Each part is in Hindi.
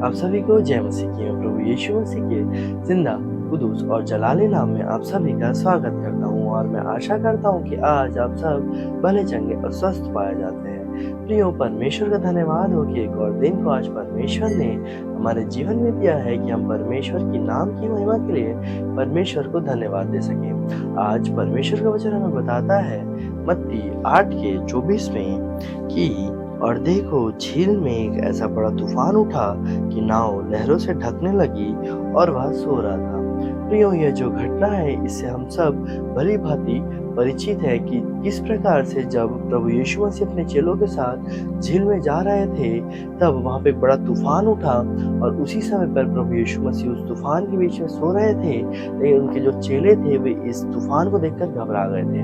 आप सभी को जय मसीह की। मैं प्रभु यीशु मसीह के जिंदा, कुदूस और जलाली नाम में आप सभी का स्वागत करता हूँ और मैं आशा करता हूँ कि आज आप सब भले चंगे और स्वस्थ पाए जाते हैं। प्रियो, परमेश्वर का धन्यवाद हो कि एक और दिन को आज परमेश्वर ने हमारे जीवन में दिया है कि हम परमेश्वर की नाम की महिमा के लिए परमेश्वर को धन्यवाद दे सकें। आज परमेश्वर का वचन हमें बताता है मत्ती 8:24 में कि और देखो, झील में एक ऐसा बड़ा तूफान उठा कि नाव लहरों से ढकने लगी और वह सो रहा था। प्रियो, यह जो घटना है इससे हम सब भली भांति परिचित है कि किस प्रकार से जब प्रभु यीशु मसीह अपने चेलों के साथ झील में जा रहे थे, तब वहां पे एक बड़ा तूफान उठा और उसी समय पर प्रभु यीशु मसीह उस तूफान के बीच में सो रहे थे। लेकिन उनके जो चेले थे वे इस तूफान को देखकर घबरा गए थे।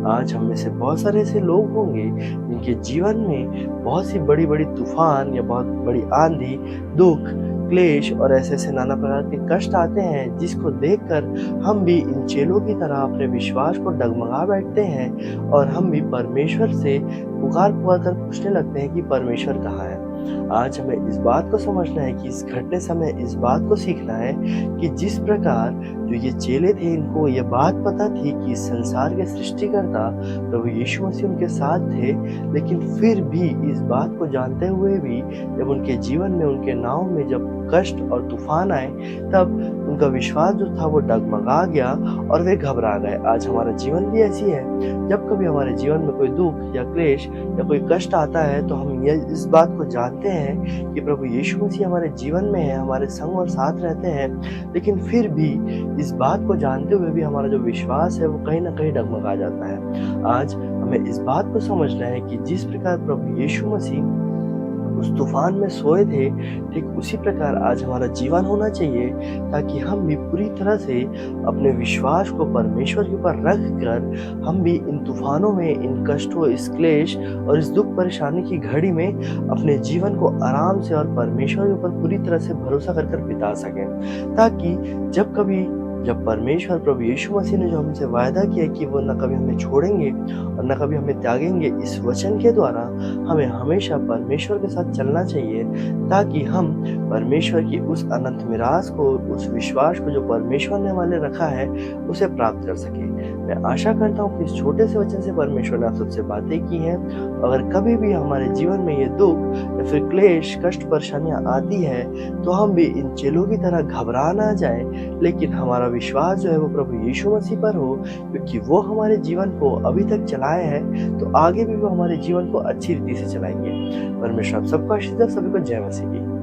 आज हम में से बहुत सारे ऐसे लोग होंगे जिनके जीवन में बहुत सी बड़ी-बड़ी तूफान या बहुत बड़ी आंधी, दुख, क्लेश और ऐसे-ऐसे नाना प्रकार के कष्ट आते हैं, जिसको देखकर हम भी इन चेलों की तरह अपने विश्वास को डगमगा बैठते हैं और हम भी परमेश्वर से पुकार-पुकार कर पूछने लगते हैं कि परमेश्वर कहाँ है? आज हमें इस बात को समझना है कि इस घटने से हमें इस बात को सीखना है कि जिस प्रकार जो ये चेले थे, इनको ये बात पता थी कि इस संसार के सृष्टिकर्ता प्रभु यीशु मसीह उनके साथ थे, लेकिन फिर भी इस बात को जानते हुए भी जब उनके जीवन में, उनके नाव में जब कष्ट और तूफान आए, तब उनका विश्वास जो था वो डगमगा गया और वे घबरा गए। आज हमारा जीवन भी ऐसी है, जब कभी हमारे जीवन में कोई दुख या क्लेश या कोई कष्ट आता है, तो हम ये इस बात को जानते हैं कि प्रभु यीशु मसीह हमारे जीवन में है, हमारे संग और साथ रहते हैं, लेकिन फिर भी इस बात को जानते हुए भी हमारा जो विश्वास है वो कहीं न कहीं डगमगा जाता है। आज हमें इस बात को समझना है कि जिस प्रकार प्रभु यीशु मसीह उस तूफान में सोए थे, ठीक उसी प्रकार आज हमारा जीवन होना चाहिए, ताकि हम भी पूरी तरह से अपने विश्वास को परमेश्वर के ऊपर रख कर हम भी इन तूफानों में, इन कष्टों, इस क्लेश और इस दुख परेशानी की घड़ी में अपने जीवन को आराम से और परमेश्वर के ऊपर पूरी तरह से भरोसा कर कर बिता सकें, ताकि जब परमेश्वर प्रभु यीशु मसीह ने जो हमसे वायदा किया कि वो न कभी हमें छोड़ेंगे और न कभी हमें त्यागेंगे, इस वचन के द्वारा हमें हमेशा परमेश्वर के साथ चलना चाहिए, ताकि हम परमेश्वर की उस अनंत मिरास को, उस विश्वास को जो परमेश्वर ने हमारे लिए रखा है, उसे प्राप्त कर सके। मैं आशा करता हूँ कि इस छोटे से वचन से परमेश्वर ने आप सबसे बातें की हैं। अगर कभी भी हमारे जीवन में ये दुख या फिर क्लेश, कष्ट, परेशानियां आती है, तो हम भी इन चेलों की तरह घबरा ना जाए, लेकिन हमारा विश्वास जो है वो प्रभु यीशु मसीह पर हो, क्योंकि वो हमारे जीवन को अभी तक चलाए हैं, तो आगे भी वो हमारे जीवन को अच्छी रीति से चलाएंगे। परमेश्वर आप सबको आशीष दे। सभी को जय मसीह की।